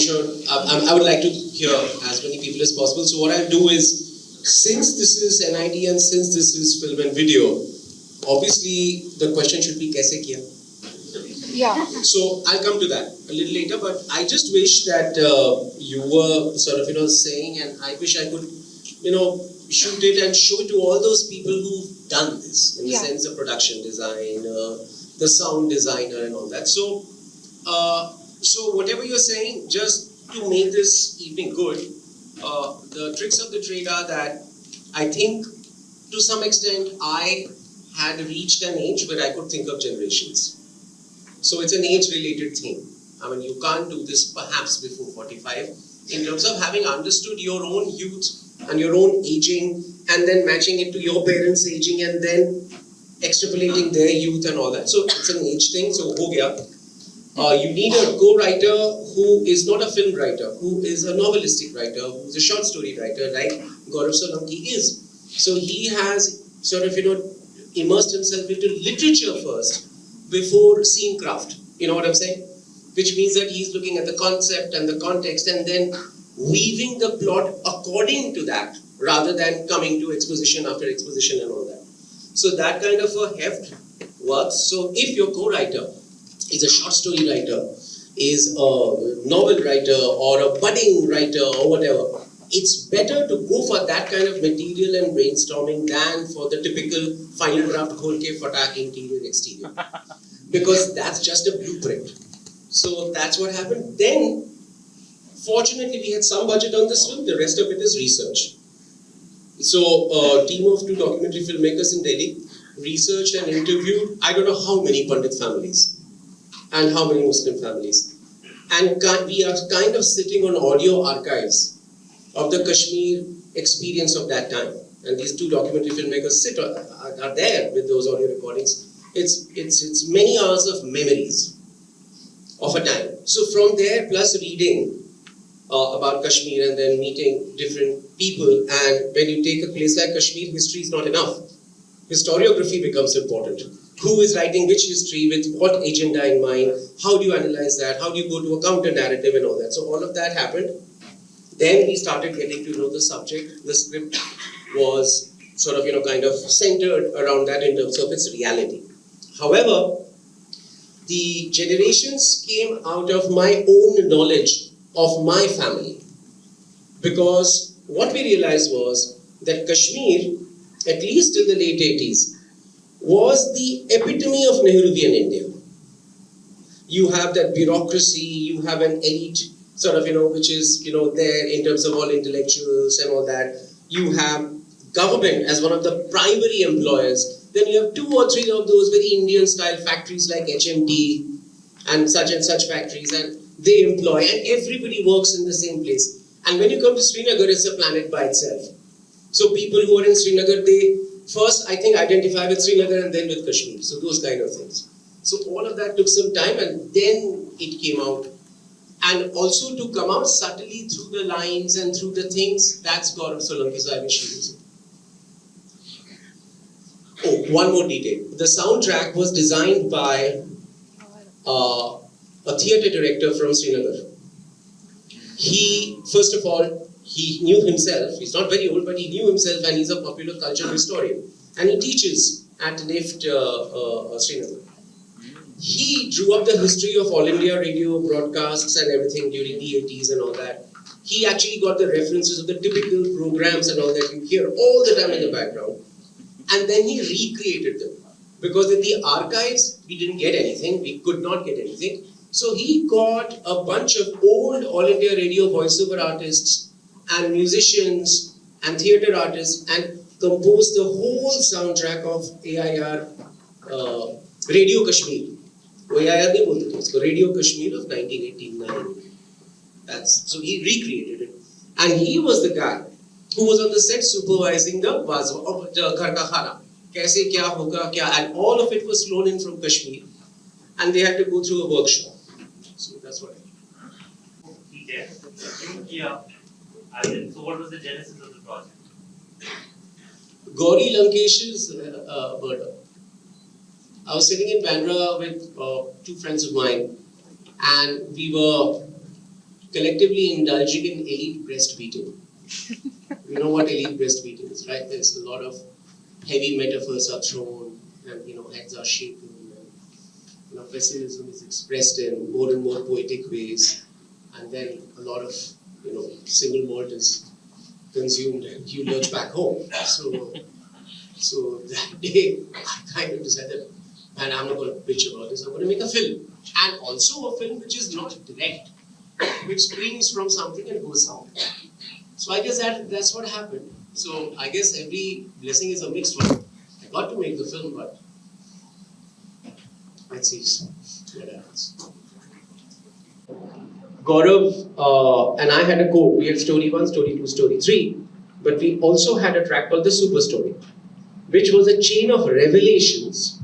sure, I would like to hear as many people as possible. So what I'll do is, since this is NIT and since this is film and video, obviously the question should be kaise kiya? Yeah. So I'll come to that a little later, but I just wish that you were sort of, saying, and I wish I could, shoot it and show it to all those people who've done this, in the sense of production design, the sound designer and all that. So, so whatever you're saying, just to make this evening good, the tricks of the trade are that I think to some extent I had reached an age where I could think of generations. So it's an age-related thing. I mean, you can't do this perhaps before 45 in terms of having understood your own youth and your own aging and then matching it to your parents' aging and then extrapolating their youth and all that. So it's an age thing, so ho gaya. You need a co-writer who is not a film writer, who is a novelistic writer, who's a short story writer like Gaurav Solanki is. So he has sort of, immersed himself into literature first before seeing craft. You know what I'm saying? Which means that he's looking at the concept and the context and then weaving the plot according to that rather than coming to exposition after exposition and all that. So that kind of a heft works. So if your co-writer is a short story writer, is a novel writer or a budding writer or whatever, it's better to go for that kind of material and brainstorming than for the typical final draft khol ke fatak interior exterior. Because that's just a blueprint. So that's what happened. Then, fortunately, we had some budget on this film. The rest of it is research. So, a team of 2 documentary filmmakers in Delhi researched and interviewed I don't know how many Pandit families and how many Muslim families. And we are kind of sitting on audio archives of the Kashmir experience of that time. And these 2 documentary filmmakers are there with those audio recordings. It's many hours of memories of a time. So from there, plus reading about Kashmir and then meeting different people, and when you take a place like Kashmir, history is not enough. Historiography becomes important. Who is writing which history with what agenda in mind? How do you analyze that? How do you go to a counter narrative and all that? So all of that happened. Then we started getting to know the subject. The script was sort of, kind of centered around that in terms of its reality. However, the generations came out of my own knowledge of my family. Because what we realized was that Kashmir, at least till the late 80s, was the epitome of Nehruvian India. You have that bureaucracy, you have an elite sort of, which is, there in terms of all intellectuals and all that. You have government as one of the primary employers. Then you have 2 or 3 of those very Indian style factories like HMT and such factories, and they employ, and everybody works in the same place. And when you come to Srinagar, it's a planet by itself. So people who are in Srinagar, they first, I think, identify with Srinagar and then with Kashmir. So those kind of things. So all of that took some time, and then it came out. And also to come out subtly through the lines and through the things, that's Gaurav Solanki, so I wish he was here. Oh, one more detail. The soundtrack was designed by a theatre director from Srinagar. He, first of all, he knew himself. He's not very old, but he knew himself, and he's a popular culture historian. And he teaches at NIFT Srinagar. He drew up the history of All India radio broadcasts and everything during the 80s and all that. He actually got the references of the typical programs and all that you hear all the time in the background. And then he recreated them. Because in the archives, we didn't get anything. We could not get anything. So he got a bunch of old All India radio voiceover artists and musicians and theatre artists and composed the whole soundtrack of AIR Radio Kashmir. AIR nahi bolte the usko, Radio Kashmir of 1989. So he recreated it. And he was the guy who was on the set supervising the Ghar Ka Khana. Kaise, kya hoga, kya, and all of it was flown in from Kashmir. And they had to go through a workshop. So that's what I did. So what was the genesis of the project? Gauri Lankesh's murder. I was sitting in Bandra with 2 friends of mine, and we were collectively indulging in elite breastfeeding. You know what elite breastfeeding is, right? There's a lot of heavy metaphors are thrown, and heads are shaken, and pessimism is expressed in more and more poetic ways, and then a lot of single malt is consumed, and you lurch back home. So that day, I kind of decided, man, I'm not going to bitch about this. I'm going to make a film, and also a film which is not direct, which springs from something and goes somewhere. So I guess that's what happened. So I guess every blessing is a mixed one. I got to make the film, but let's see what happens. Gaurav and I had a code. We had story 1, story 2, story 3. But we also had a track called the super story, which was a chain of revelations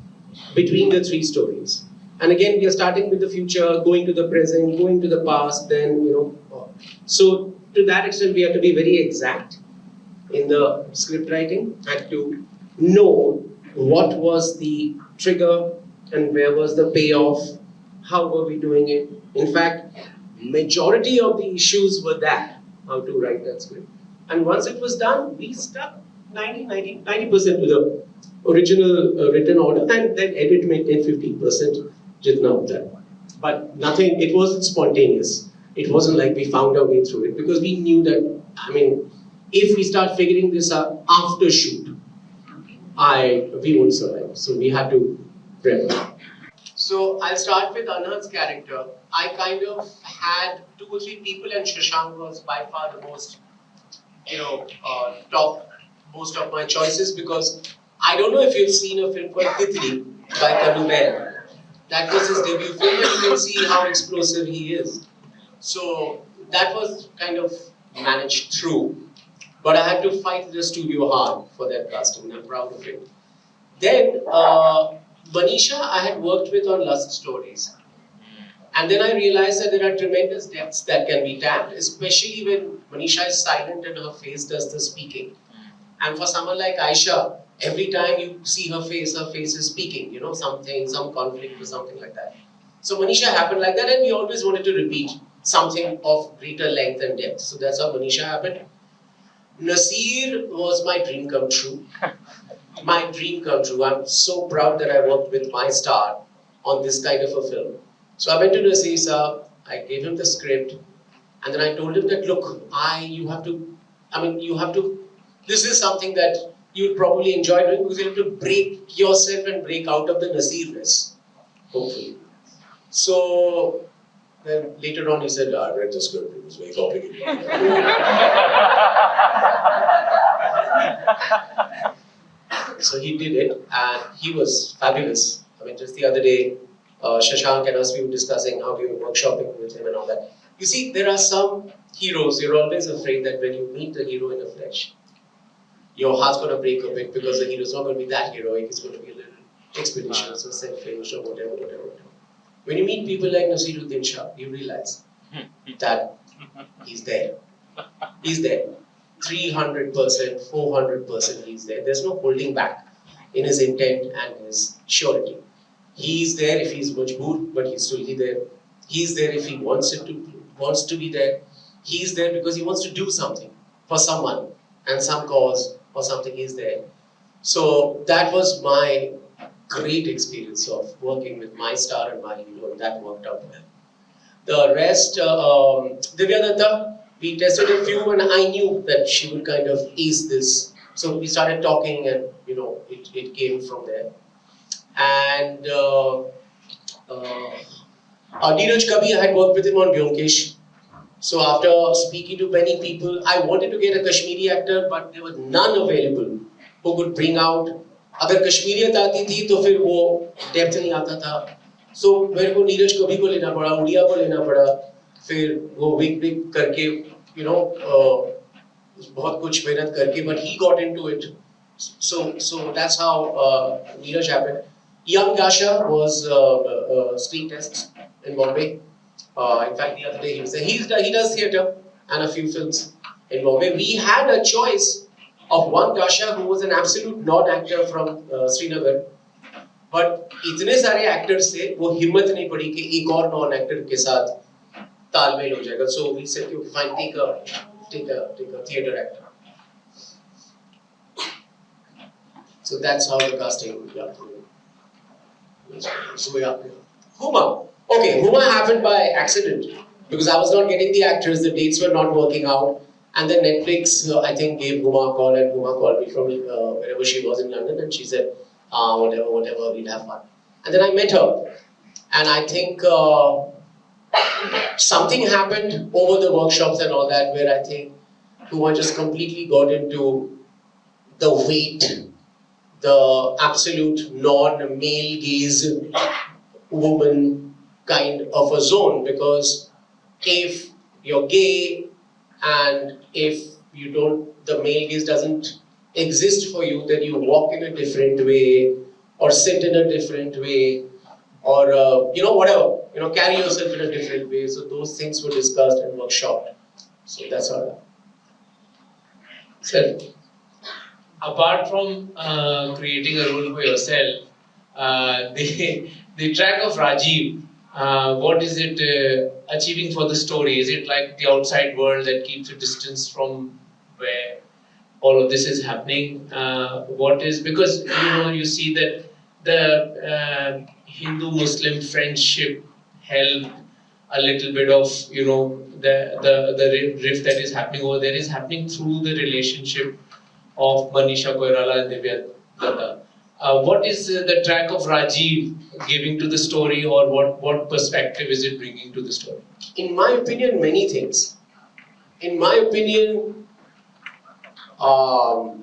between the 3 stories. And again, we are starting with the future, going to the present, going to the past, then, So to that extent, we have to be very exact in the script writing, had to know what was the trigger and where was the payoff, how were we doing it. In fact, majority of the issues were that, how to write that script. And once it was done, we stuck 90% to the original written order, and then edit made 10-15% jitna hota hai. But nothing, it wasn't spontaneous. It wasn't like we found our way through it, because we knew that, if we start figuring this out after shoot, we won't survive. So we had to prep. So I'll start with Anand's character. I kind of had 2 or 3 people, and Shashank was by far the most, top most of my choices, because I don't know if you've seen a film called Titli by Kanu Bell. That was his debut film, and you can see how explosive he is. So that was kind of managed through. But I had to fight the studio hard for that casting, and I'm proud of it. Then, Manisha, I had worked with on Lust Stories. And then I realized that there are tremendous depths that can be tapped, especially when Manisha is silent and her face does the speaking. And for someone like Aisha, every time you see her face is speaking, something, some conflict or something like that. So Manisha happened like that, and we always wanted to repeat something of greater length and depth. So that's how Manisha happened. Nasir was my dream come true. My dream come true. I'm so proud that I worked with my star on this kind of a film. So I went to Nasir Saab, I gave him the script, and then I told him that, look, you have to, this is something that you would probably enjoy doing, because you have to break yourself and break out of the Nasir-ness, hopefully. So then later on he said, I read the script, it was very complicated. So he did it, and he was fabulous. Just the other day, Shashank and us, we were discussing how we were workshopping with him and all that. You see, there are some heroes, you're always afraid that when you meet the hero in the flesh, your heart's going to break a bit, because the hero's not going to be that heroic, it's going to be a little expeditious or self-finished or whatever. When you meet people like Nasiruddin Shah, you realize that he's there. He's there. 300%, 400% he's there. There's no holding back in his intent and his surety. He's there if he's majboor, but he's still there. He's there if he wants to be there. He's there because he wants to do something for someone and some cause or something is there. So that was my great experience of working with my star and my hero, and that worked out well. The rest, Divya Datta, we tested a few, and I knew that she would kind of ease this. So we started talking, and it came from there. And Neeraj Kavi, I had worked with him on Byomkesh. So after speaking to many people, I wanted to get a Kashmiri actor, but there was none available who could bring out. अगर कश्मीरियत आती थी तो फिर वो depth नहीं आता था. So मेरे को नीरज कवि को लेना पड़ा, उड़िया को लेना पड़ा, फिर वो विग करके बहुत कुछ मेहनत करके, but he got into it. So that's how Neeraj happened. Young Dasha was screen tests in Bombay. In fact, the other day he was there. He does theatre and a few films in Bombay. We had a choice of one Dasha who was an absolute non-actor from Srinagar. But इतने सारे actors थे, वो हिम्मत नहीं पड़ी कि एक और non-actor के साथ talmel ho jayega. So we said, okay, fine, take a theatre actor. So that's how the casting. Yeah. So yeah. Huma. Okay, Huma happened by accident because I was not getting the actors, the dates were not working out, and then Netflix, I think, gave Huma a call, and Huma called me from wherever she was in London, and she said, whatever, we'll have fun. And then I met her, and I think something happened over the workshops and all that, where I think Huma just completely got into the weight, the absolute non-male gaze woman kind of a zone, because if you're gay and if you don't, the male gaze doesn't exist for you, then you walk in a different way or sit in a different way or whatever, carry yourself in a different way. So those things were discussed and workshopped. So that's all. So, apart from creating a role for yourself, the track of Rajiv, what is it achieving for the story? Is it like the outside world that keeps a distance from where all of this is happening? What is, because you see that the Hindu-Muslim friendship helped a little bit of the rift that is happening over there is happening through the relationship of Manisha Koirala and Divya Datta. What is the track of Rajiv giving to the story, or what perspective is it bringing to the story? In my opinion, many things. In my opinion, I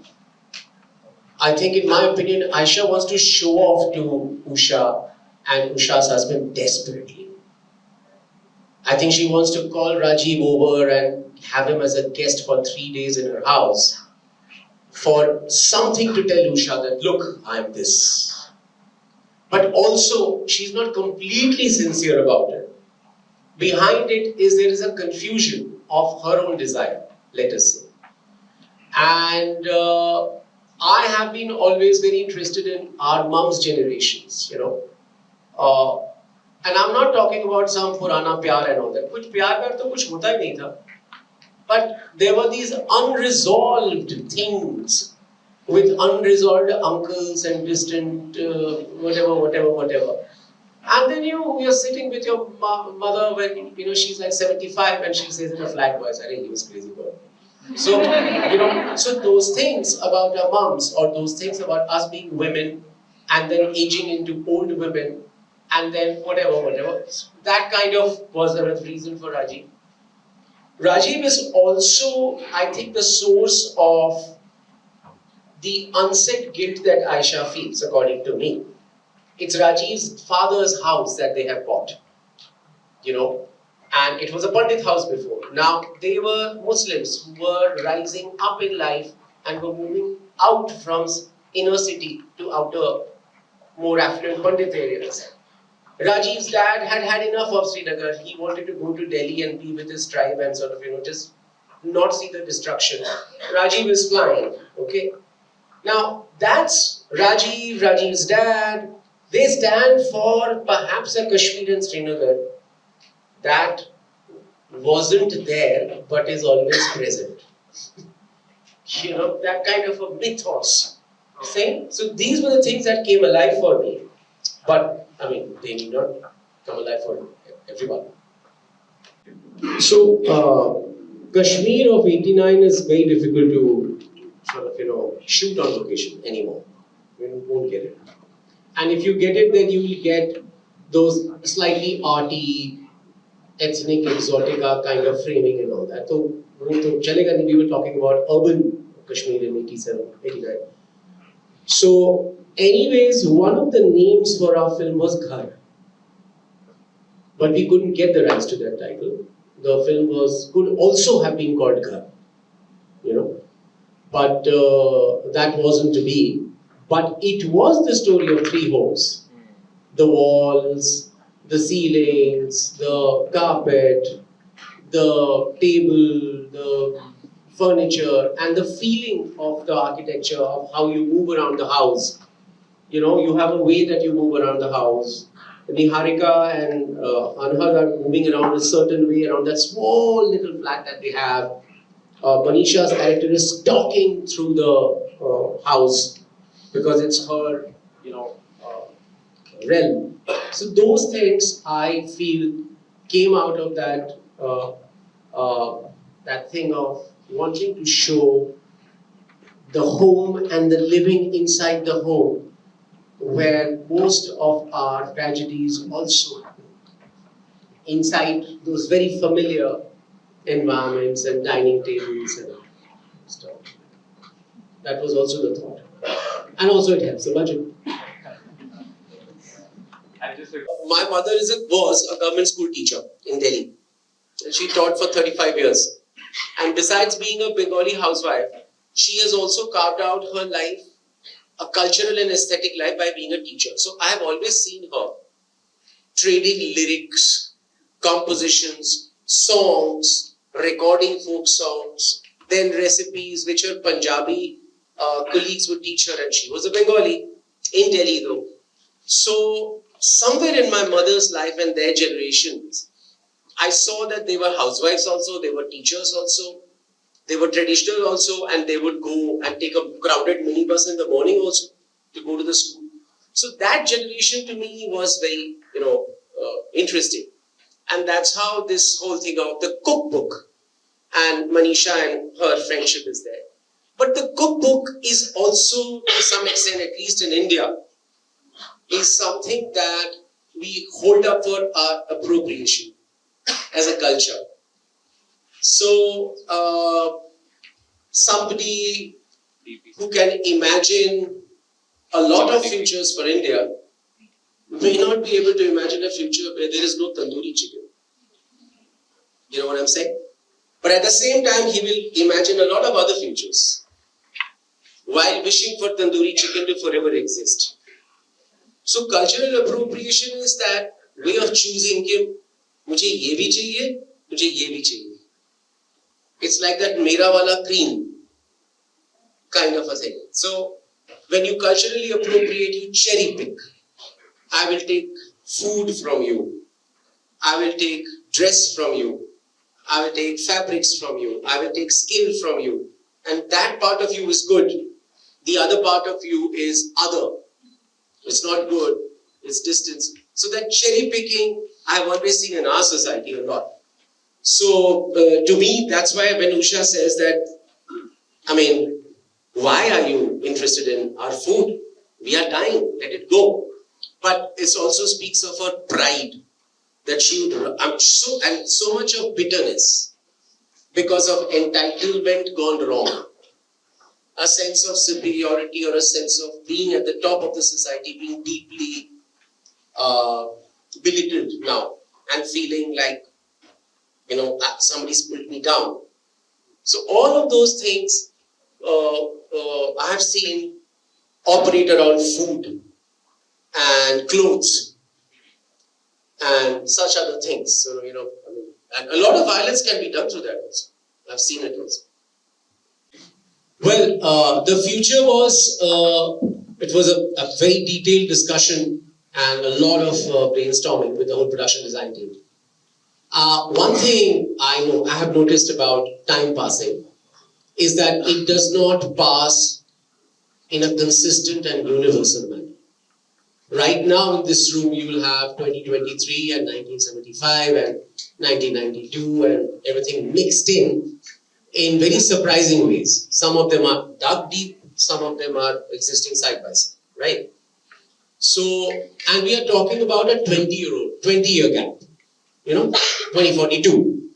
think in my opinion, Aisha wants to show off to Usha and Usha's husband desperately. I think she wants to call Rajiv over and have him as a guest for 3 days in her house for something to tell Usha that, look, I'm this. But also, she's not completely sincere about it. Behind it there is a confusion of her own desire, let us say. And I have been always very interested in our mom's generations, and I'm not talking about some Purana Pyar and all that. Kuch pyar mein to kuch hota hi nahi tha. But there were these unresolved things with unresolved uncles and distant whatever. And then you're sitting with your mother when she's like 75 and she says in a flat voice, "Arey, he was crazy boy." So so those things about our moms, or those things about us being women and then aging into old women, and then whatever. That kind of was the reason for Rajiv. Rajiv is also, I think, the source of the unsaid guilt that Aisha feels, according to me. It's Rajiv's father's house that they have bought, and it was a Pandit house before. Now, they were Muslims who were rising up in life and were moving out from inner city to outer, more affluent Pandit areas. Rajiv's dad had had enough of Srinagar. He wanted to go to Delhi and be with his tribe and sort of, just not see the destruction. Rajiv is flying, okay? Now, that's Rajiv's dad. They stand for perhaps a Kashmir and Srinagar that wasn't there but is always present. That kind of a mythos. Same? So these were the things that came alive for me. But, they need not come alive for everyone. So, Kashmir of '89 is very difficult to sort of, shoot on location anymore. You won't get it. And if you get it, then you will get those slightly arty, ethnic, exotica kind of framing and all that. So, we were talking about urban Kashmir in '87, '89. So, anyways, one of the names for our film was Ghar. But we couldn't get the rights to that title. The film could also have been called Ghar, but that wasn't to be. But it was the story of 3 homes. The walls, the ceilings, the carpet, the table, the furniture, and the feeling of the architecture, of how you move around the house. You have a way that you move around the house. Niharika and Anhad are moving around a certain way around that small little flat that they have. Manisha's character is stalking through the house because it's her, you know, realm. So those things I feel came out of that thing of wanting to show the home and the living inside the home, where most of our tragedies also happen inside those very familiar environments and dining tables and stuff. That was also the thought. And also it helps the budget. My mother was a government school teacher in Delhi. And she taught for 35 years. And besides being a Bengali housewife, she has also carved out her life, a cultural and aesthetic life, by being a teacher. So I have always seen her trading lyrics, compositions, songs, recording folk songs, then recipes which her Punjabi colleagues would teach her, and she was a Bengali in Delhi though. So somewhere in my mother's life and their generations, I saw that they were housewives also, they were teachers also, they were traditional also, and they would go and take a crowded minibus in the morning also to go to the school. So that generation to me was very, interesting. And that's how this whole thing of the cookbook and Manisha and her friendship is there. But the cookbook is also, to some extent, at least in India, is something that we hold up for our appropriation as a culture. So, somebody who can imagine a lot of futures for India may not be able to imagine a future where there is no tandoori chicken. You know what I'm saying? But at the same time, he will imagine a lot of other futures while wishing for tandoori chicken to forever exist. So cultural appropriation is that way of choosing कि मुझे ये भी चाहिए, मुझे ये भी चाहिए. It's like that mera wala cream kind of a thing. So when you culturally appropriate, you cherry pick. I will take food from you. I will take dress from you. I will take fabrics from you. I will take skill from you. And that part of you is good. The other part of you is other. It's not good. It's distance. So that cherry picking, I've always seen in our society a lot. So to me, that's why when Usha says that, why are you interested in our food? We are dying. Let it go. But it also speaks of her pride that she would, so much of bitterness because of entitlement gone wrong. A sense of superiority or a sense of being at the top of the society, being deeply belittled now and feeling like, somebody's put me down. So all of those things I have seen operate around food and clothes and such other things. So, and a lot of violence can be done through that also. I've seen it also. Well, the future was, it was a very detailed discussion and a lot of brainstorming with the whole production design team. One thing I have noticed about time passing is that it does not pass in a consistent and universal manner. Right now in this room you will have 2023 and 1975 and 1992 and everything mixed in very surprising ways. Some of them are dug deep, some of them are existing side by side, right? So, and we are talking about a 20-year gap, 2042.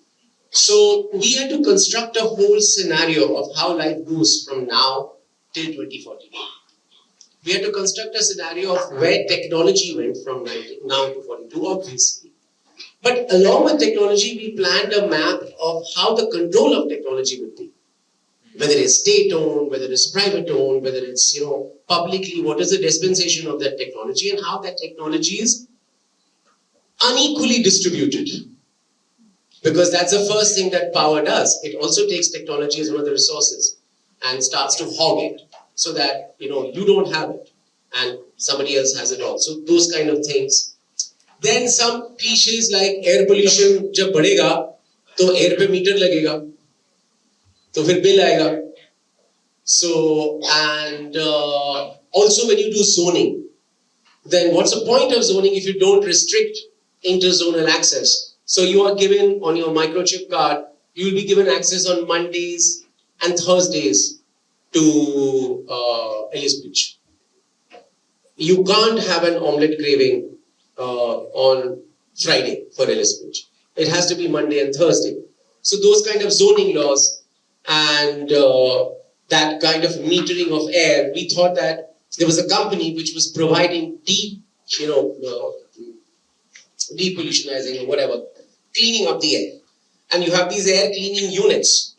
So we had to construct a whole scenario of how life goes from now till 2040. We had to construct a scenario of where technology went from now to 42, obviously. But along with technology, we planned a map of how the control of technology would be. Whether it's state-owned, whether it's private-owned, whether it's, publicly, what is the dispensation of that technology and how that technology is unequally distributed. Because that's the first thing that power does. It also takes technology as one of the resources and starts to hog it so that, you don't have it and somebody else has it all. So those kind of things. Then some cliches like air pollution जब बढ़ेगा तो air पे meter लगेगा तो फिर bill आएगा. So and also when you do zoning, then what's the point of zoning if you don't restrict interzonal access? So you are given on your microchip card, you will be given access on Mondays and Thursdays to Ellis Beach. You can't have an omelette craving on Friday for Ellis Beach. It has to be Monday and Thursday. So those kind of zoning laws and that kind of metering of air, we thought that there was a company which was providing depollutionizing or whatever, cleaning up the air. And you have these air cleaning units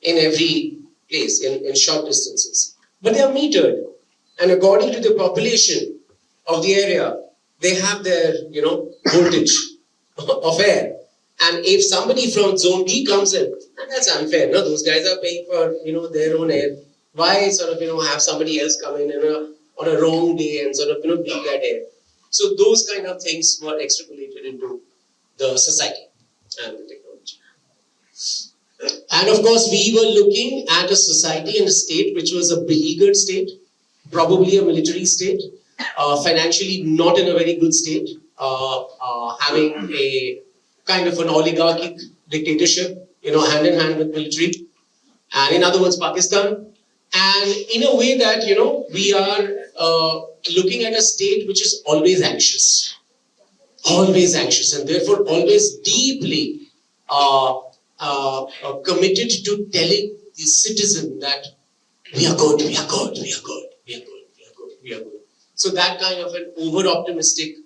in every place, in short distances. But they are metered. And according to the population of the area, they have their, voltage of air. And if somebody from zone D comes in, that's unfair. No, those guys are paying for, their own air. Why sort of, have somebody else come in on a wrong day and sort of, breathe that air? So those kind of things were extrapolated into the society and the technology. And of course, we were looking at a society and a state which was a beleaguered state, probably a military state, financially not in a very good state, having a kind of an oligarchic dictatorship, hand in hand with military, and in other words, Pakistan. And in a way that, we are looking at a state which is always anxious, and therefore always deeply committed to telling the citizen that we are good, we are good, we are good, we are good, we are good, we are good. So that kind of an over-optimistic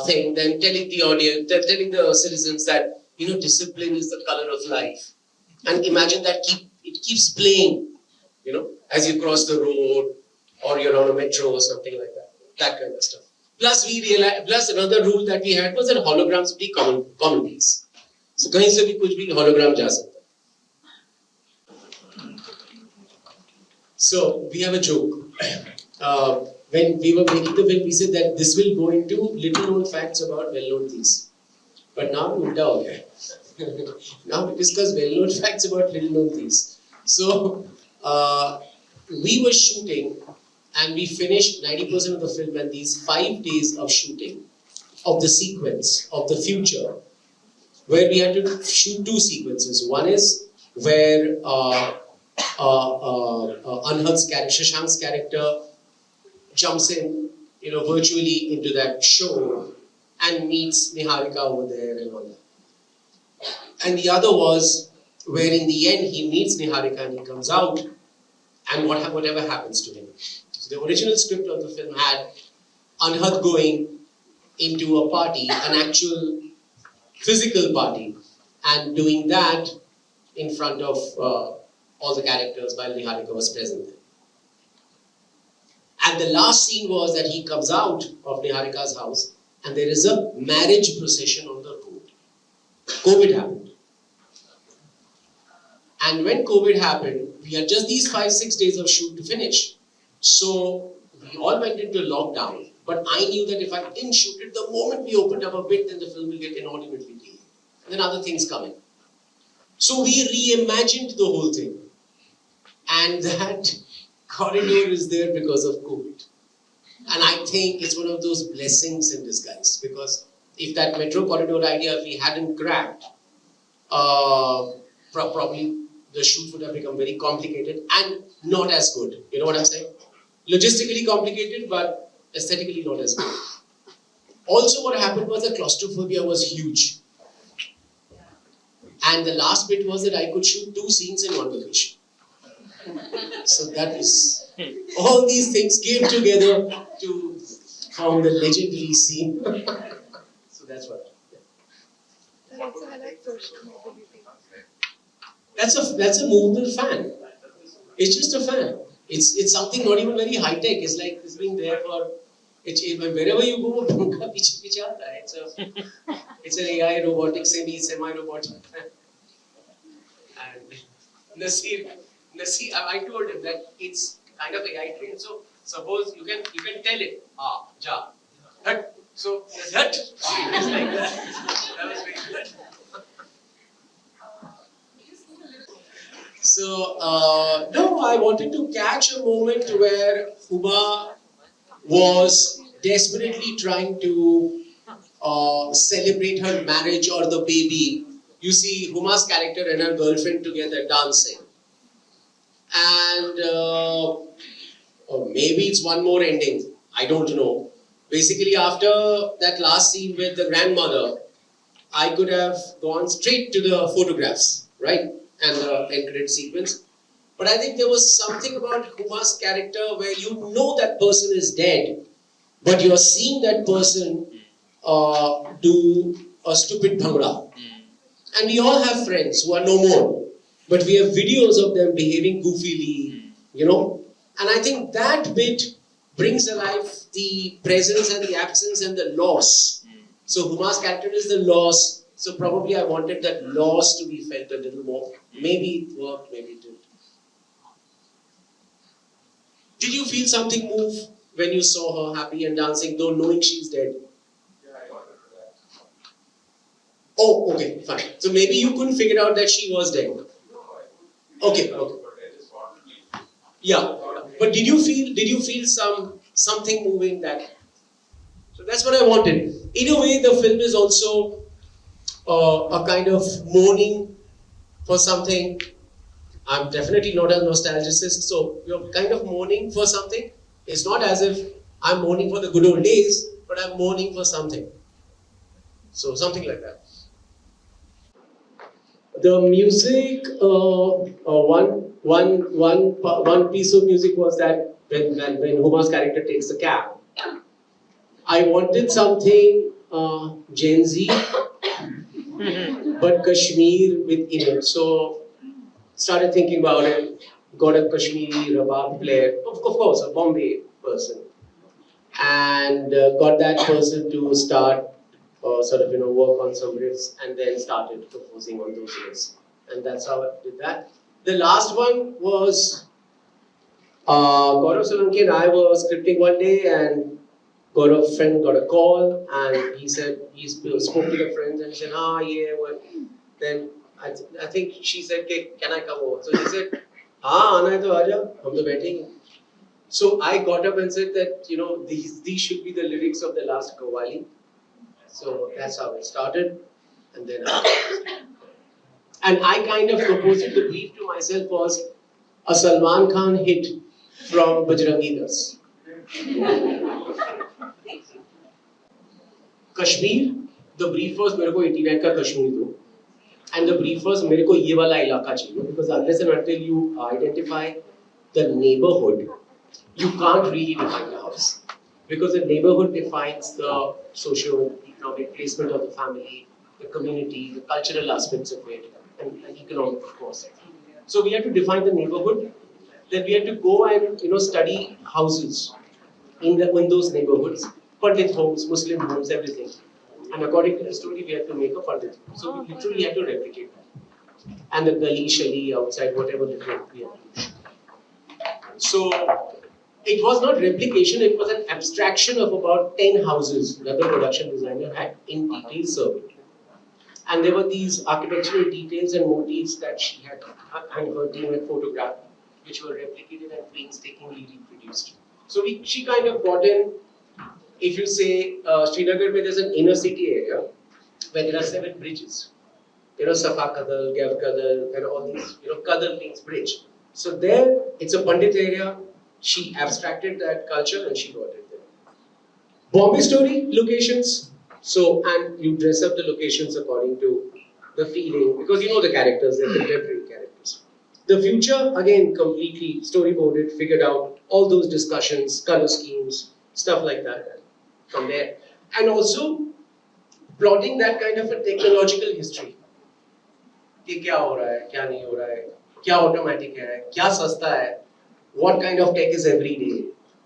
thing, then telling the audience, telling the citizens that, discipline is the color of life. And imagine that it keeps playing, as you cross the road or you're on a metro or something like that. That kind of stuff. Plus another rule that we had was that holograms would be commonplace. So kahin se bhi kuch bhi hologram ja sakta. So we have a joke. When we were making the film, we said that this will go into little known facts about well-known things. But now ulta ho gaya. Now we discuss well-known facts about little-known things. So we were shooting and we finished 90% of the film, and these 5 days of shooting of the sequence of the future, where we had to shoot 2 sequences. One is where Anhad's character, Shashank's character, jumps in, virtually into that show and meets Niharika over there and all that. And the other was where in the end he meets Niharika and he comes out and whatever happens to him. So the original script of the film had Anhad going into a party, an actual physical party, and doing that in front of all the characters while Niharika was present there. And the last scene was that he comes out of Niharika's house and there is a marriage procession on the road. COVID happened. And when COVID happened, we had just these 5-6 days of shoot to finish. So we all went into lockdown. But I knew that if I didn't shoot it, the moment we opened up a bit, then the film will get inordinately delayed. And then other things come in. So we reimagined the whole thing. And that corridor is there because of COVID. And I think it's one of those blessings in disguise. Because if that metro corridor idea, if we hadn't cracked, probably the shoot would have become very complicated and not as good. You know what I'm saying? Logistically complicated, but aesthetically not as good. Also what happened was the claustrophobia was huge. And the last bit was that I could shoot 2 scenes in one location. So that is, all these things came together to form the legendary scene. So that's what. That's a movable fan. It's just a fan. It's something not even very high tech. It's like it's been there for. Wherever you go, पंखा पीछे पीछे आता है. It's an AI robotic, semi-robotic fan. And Nasir, I told him that it's kind of AI trained. So suppose you can tell it, ja, So that was like that was very good. So no, I wanted to catch a moment where Huma was desperately trying to celebrate her marriage or the baby. You see Huma's character and her girlfriend together dancing. And maybe it's one more ending. I don't know. Basically, after that last scene with the grandmother, I could have gone straight to the photographs, right? And the end credit sequence. But I think there was something about Huma's character where you know that person is dead, but you're seeing that person do a stupid bhangra. And we all have friends who are no more, but we have videos of them behaving goofily, you know. And I think that bit brings alive the presence and the absence and the loss. So Huma's character is the loss. So probably I wanted that loss to be felt a little more. Maybe it worked, maybe it didn't. Did you feel something move when you saw her happy and dancing, though knowing she's dead? Oh, okay, fine. So maybe you couldn't figure out that she was dead. Okay, okay. Yeah. But did you feel something moving that? So that's what I wanted. In a way, the film is also a kind of mourning for something. I'm definitely not a nostalgicist, so you're kind of mourning for something. It's not as if I'm mourning for the good old days, but I'm mourning for something. So something like that. The music, one piece of music was that when Huma's character takes the cab, I wanted something Gen Z, but Kashmir with in it. So started thinking about it. Got a Kashmiri rabab player, of course, a Bombay person, and got that person to start work on some riffs, and then started composing on those riffs, and that's how I did that. The last one was Gaurav Solanki and I were scripting one day, and Gaurav friend got a call, and he said he spoke to the friends and he said, yeah, well. Then I think she said, okay, can I come over? So he said, आना है तो आजा, हम तो बैठेंगे. So I got up and said that, these should be the lyrics of the last Qawwali. So that's how it started. And then and I kind of proposed it. The brief to myself was a Salman Khan hit from Bajrangi Das. Kashmir, the brief was मेरे को 89 का कश्मीर दो. And the brief was मेरे को ये वाला इलाका चाहिए, because unless and until you identify the neighborhood, you can't really define the house, because the neighborhood defines the socio-economic placement of the family, the community, the cultural aspects of it, and economic, of course. So we had to define the neighborhood. Then we had to go and study houses in those neighborhoods, Pandit homes, Muslim homes, everything. And according to the story, we had to make a Pandit. So we literally had to replicate that. And the Gali, Shali, outside, whatever little we had to shoot. So it was not replication, it was an abstraction of about 10 houses that the production designer had in detail surveyed. And there were these architectural details and motifs that she had and her team had photographed, which were replicated and painstakingly reproduced. So she kind of got in. If you say Srinagar, where there's an inner city area where there are 7 bridges, Safa Kadal, Gav Kadal, and all these, Kadal means bridge. So there, it's a Pandit area. She abstracted that culture and she got it there. Bombay story, locations. So, and you dress up the locations according to the feeling, because you know the characters, they're contemporary characters. The future, again, completely storyboarded, figured out, all those discussions, color schemes, stuff like that from there. And also plotting that kind of a technological history. कि क्या हो रहा है, क्या नहीं हो रहा है, क्या automatic है, क्या सस्ता है, what kind of tech is every day,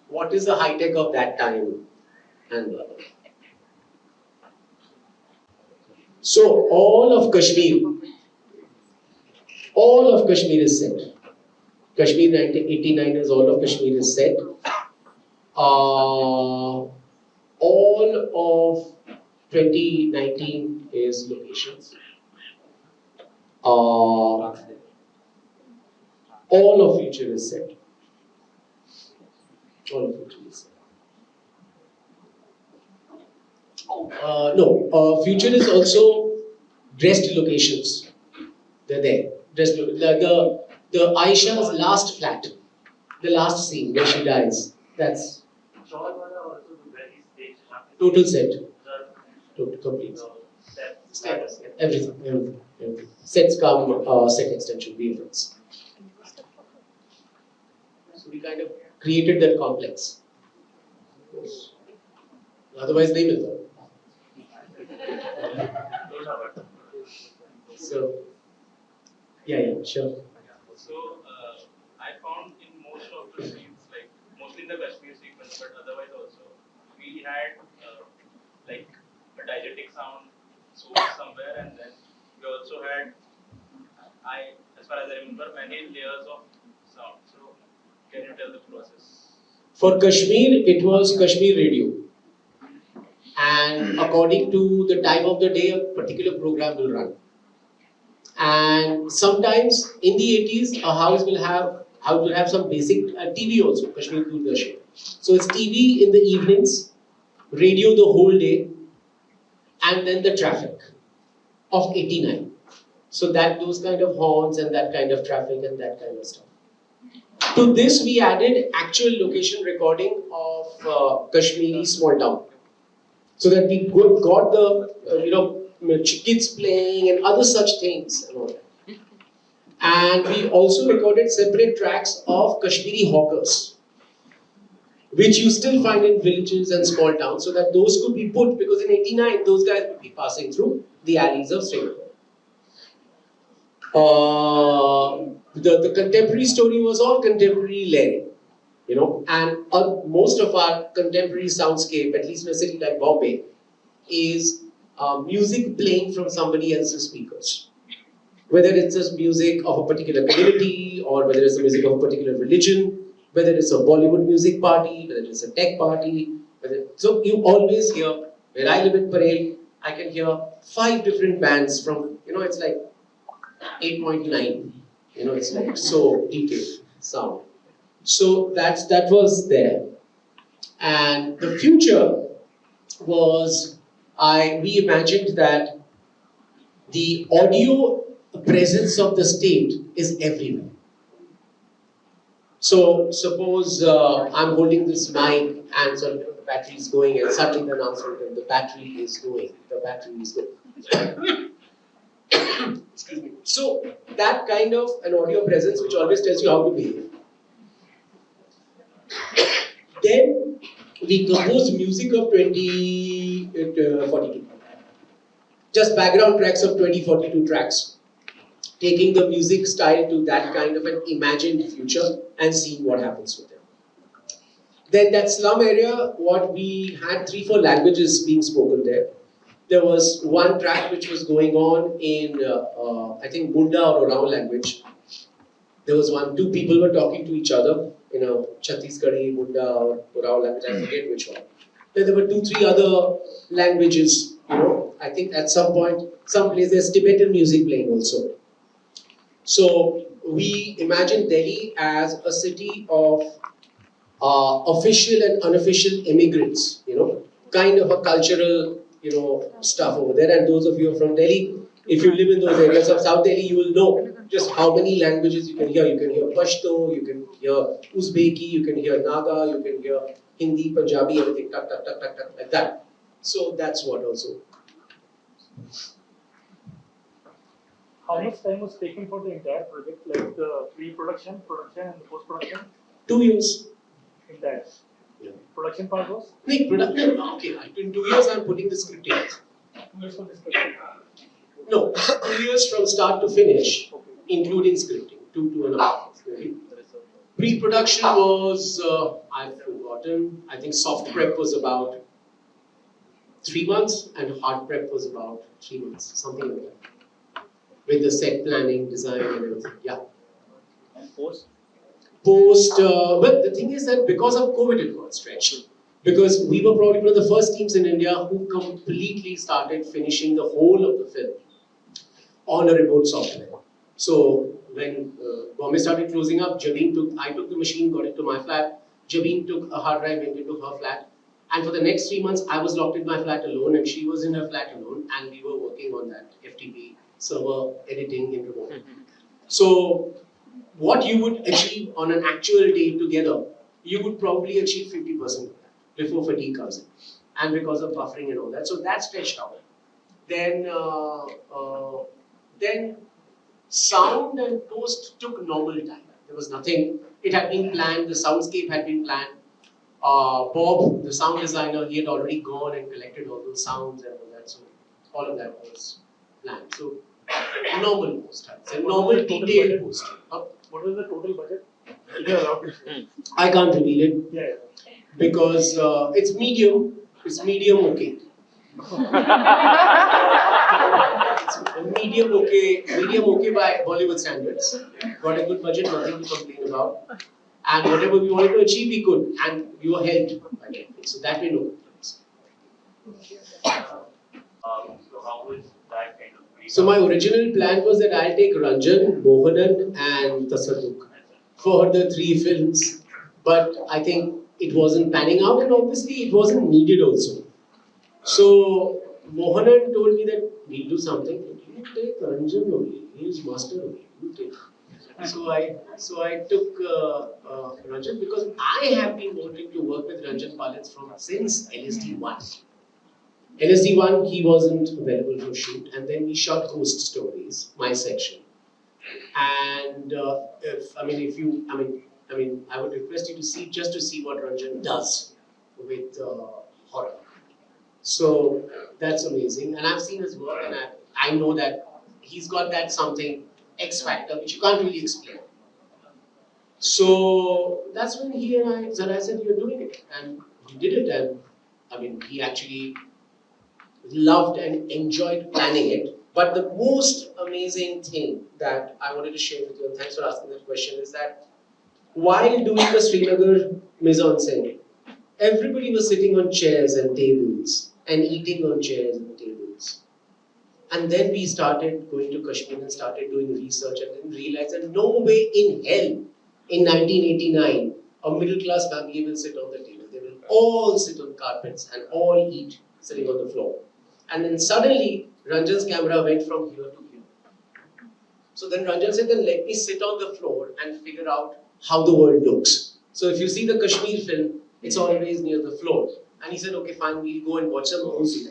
what is the high tech of that time, and so all of Kashmir is set. Kashmir 1989 is all of Kashmir is set. all of 2019 is locations. All of future is set. All of future is set. No, future is also dressed locations. They're there. Dressed the Aisha's last flat, the last scene where she dies. That's total set. Total complete. Steps, everything. Sets come, set extension, VFX. So we kind of created that complex. Otherwise, they will. So, yeah, sure. So, I found in most of the scenes, like mostly in the Kashmir sequence, but otherwise also, we had like a diegetic sound source somewhere, and then we also had, as far as I remember, many layers of sound. So, can you tell the process? For Kashmir, it was Kashmir radio. And according to the time of the day, a particular program will run. And sometimes in the 80s, a house will have some basic TV also, Kashmir Doordarshan. So it's TV in the evenings, radio the whole day, and then the traffic of 89. So that those kind of horns and that kind of traffic and that kind of stuff. To this, we added actual location recording of Kashmiri small town. So that we got the kids playing and other such things and all that. And we also recorded separate tracks of Kashmiri hawkers, which you still find in villages and small towns, so that those could be put, because in 89 those guys would be passing through the alleys of Srinagar. The contemporary story was all contemporary layering, and most of our contemporary soundscape, at least in a city like Bombay, is music playing from somebody else's speakers. Whether it's just music of a particular community, or whether it's the music of a particular religion, whether it's a Bollywood music party, whether it's a tech party. So you always hear, where I live in Parel, I can hear 5 different bands from, it's like 8.9. It's like so detailed sound. So that was there. And the future was, we imagined that the audio presence of the state is everywhere. So suppose I'm holding this mic and the battery is going, and suddenly the announcement that the battery is going. Excuse me. So that kind of an audio presence which always tells you how to behave. Then we composed music of 2042. Just background tracks of 2042 tracks. Taking the music style to that kind of an imagined future and seeing what happens with them. Then that slum area, what we had 3-4 languages being spoken there. There was one track which was going on in, I think, Munda or Orao language. There was 2 people were talking to each other in a Chhattisgarhi, Munda or Orao language, I forget which one. Then there were 2-3 other languages, I think at some point, some place there's Tibetan music playing also. So we imagine Delhi as a city of official and unofficial immigrants, kind of a cultural, stuff over there. And those of you who are from Delhi, if you live in those areas of South Delhi, you will know just how many languages you can hear. You can hear Pashto, you can hear Uzbeki, you can hear Naga, you can hear Hindi, Punjabi, everything, tak, tak, tak, tak, tak, like that. So that's what also. How much time was taken for the entire project, like the pre-production, production, and the post-production? 2 years. Entire. Yeah. Production part was? No, production. Okay, in 2 years I'm putting the script in. 2 years for the scripting. No, 2 years from start to finish, including scripting. 2.5 years. Okay. Pre-production was, I've forgotten. I think soft prep was about 3 months, and hard prep was about 3 months, something like that. With the set planning, design, and everything. Yeah. And post? But the thing is that because of COVID, it got stretched. Because we were probably one of the first teams in India who completely started finishing the whole of the film on a remote software. So when Bombay started closing up, I took the machine, got it to my flat. Jabeen took a hard drive, went into her flat. And for the next 3 months, I was locked in my flat alone, and she was in her flat alone, and we were working on that FTP server editing in remote. So what you would achieve on an actual day together, you would probably achieve 50% of that before fatigue comes in, and because of buffering and all that. So that stretched out. Then, then sound and post took normal time. There was nothing. It had been planned. The soundscape had been planned. Bob, the sound designer, he had already gone and collected all those sounds and all that. So all of that was planned. So normal post, I'd say. Normal detailed post. What was the total budget? If you're allowed to say. I can't reveal it. Yeah. Because it's medium. It's medium okay. It's medium okay by Bollywood standards. Got a good budget, nothing to complain about. And whatever we wanted to achieve, we could. And we were helped by Netflix. So that we know. So how is that kind of break So my original plan was that I'll take Ranjan, Mohanan and Tasaduk for the 3 films. But I think it wasn't panning out, and obviously it wasn't needed also. So Mohanan told me that we'll do something. You take Ranjan only. He is master only. You take. So I took Ranjan because I have been wanting to work with Ranjan Palitz since LSD1. LSD1, he wasn't available for shoot, and then we shot Ghost Stories, my section. And I would request you to see just to see what Ranjan does with horror. So that's amazing, and I've seen his work, and I know that he's got that something X factor which you can't really explain. So that's when he and Zarai said, "You're doing it," and he did it, and he actually loved and enjoyed planning it. But the most amazing thing that I wanted to share with you, and thanks for asking that question, is that while doing the Srinagar mise-en-scène, everybody was sitting on chairs and tables and eating on chairs and tables. And then we started going to Kashmir and started doing research and then realized that no way in hell in 1989 a middle class family will sit on the table. They will all sit on carpets and all eat sitting on the floor. And then suddenly Ranjan's camera went from here to here. So then Ranjan said, then let me sit on the floor and figure out how the world looks. So if you see the Kashmir film, it's always near the floor. And he said, okay, fine, we'll go and watch some movies.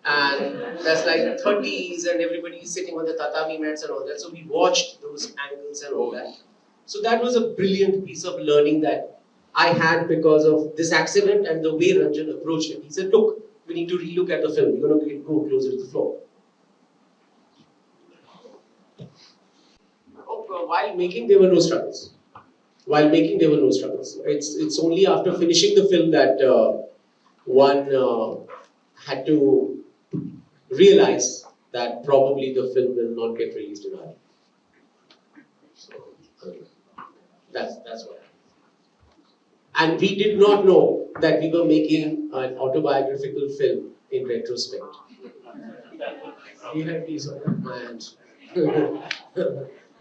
And that's like 30s and everybody is sitting on the tatami mats and all that. So we watched those angles and all that. So that was a brilliant piece of learning that I had because of this accident and the way Ranjan approached it. He said, look, we need to relook at the film. We're going to go closer to the floor. While making, there were no struggles. It's only after finishing the film that one had to realize that probably the film will not get released in Ireland. So that's what happened. And we did not know that we were making an autobiographical film in retrospect. We had these on our hands.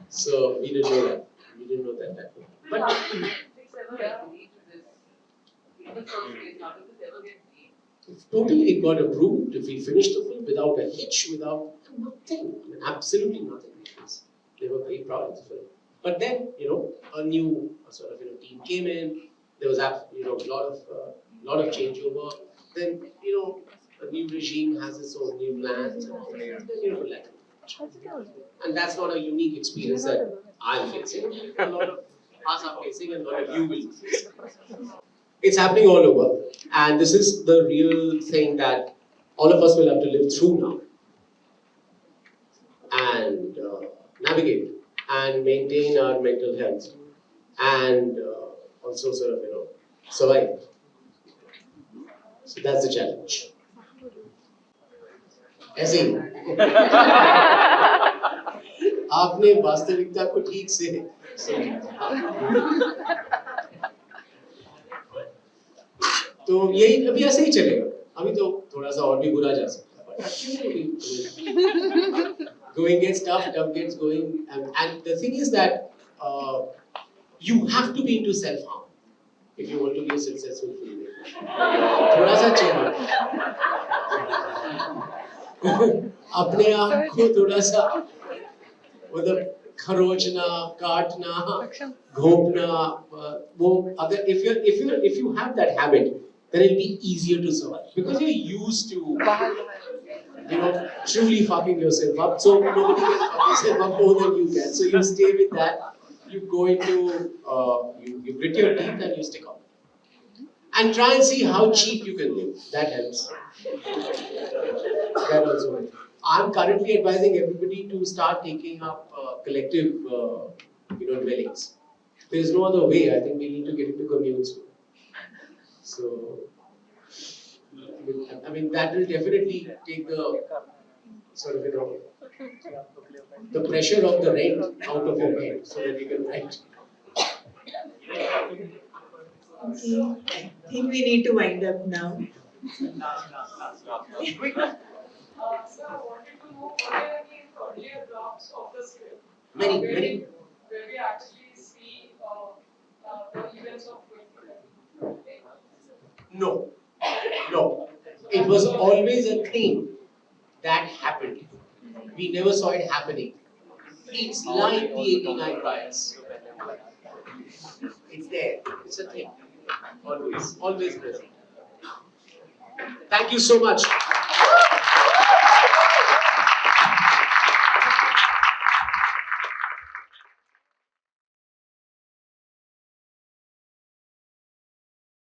So we didn't know that. We didn't know that way. But totally it got approved. If we finished the film without a hitch, without nothing, absolutely nothing. They were very proud of the film. But then, a new team came in. There was a lot of changeover. Then, a new regime has its own new plans and all that. And that's not a unique experience that I'm facing. A lot of us are facing and a lot of you will face. It's happening all over. And this is the real thing that all of us will have to live through now. And navigate and maintain our mental health. And also survive. So that's the challenge. ऐसे ही आपने वास्तविकता को ठीक से तो यही अभी ऐसे ही चलेगा. अभी तो थोड़ा सा और भी बुरा जा सकता है. Going gets tough, tough gets going, and the thing is that you have to be into self-harm if you want to be a successful filmmaker. थोड़ा सा चेंज. अपने आप को थोड़ा सा मतलब खरोचना, काटना, घोंपना, वो अगर if you have that habit, then it'll be easier to survive because you're used to truly fucking yourself up. So nobody can fuck yourself up more than you can. So you stay with that. You go into you grit your teeth and you stick out. And try and see how cheap you can live. That helps. That also helps. I'm currently advising everybody to start taking up collective, dwellings. There's no other way. I think we need to get into communes. So, I mean, that will definitely take the sort of, the pressure of the rent out of your head, so that you can rent. Okay, I think we need to wind up now. Sir, I wanted to know what are the earlier drafts of the script? Many. Where we actually see the events of 2020. No. It was always a thing that happened. We never saw it happening. It's like the 89 riots. It's there. It's a thing. Always present. Thank you so much.